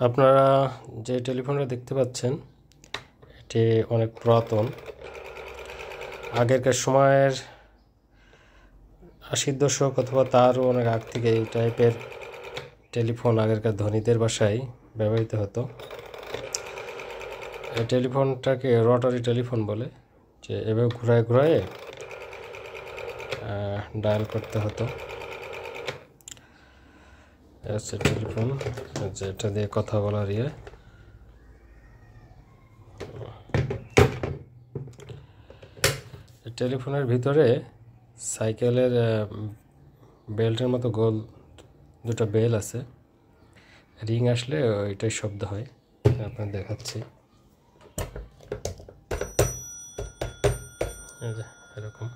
আপনারা যে টেলিফোনটা দেখতে পাচ্ছেন এটি অনেক পুরাতন। আগেরকার সময়ের 80-র দশক অথবা তারও অনেক আগ থেকে এই টাইপের টেলিফোন আগেরকার ধনীদের বাসায় ব্যবহৃত হতো। এই টেলিফোনটাকে রটারি টেলিফোন বলে, যে এভাবে ঘুরায় ঘুরায় ডায়াল করতে হতো। টেলিফোন যেটা দিয়ে কথা বলার টেলিফোনের ভিতরে সাইকেলের বেল্টের মতো গোল দুটো বেল আছে। রিং আসলে ওইটাই শব্দ হয়। আপনার দেখাচ্ছি, এরকম।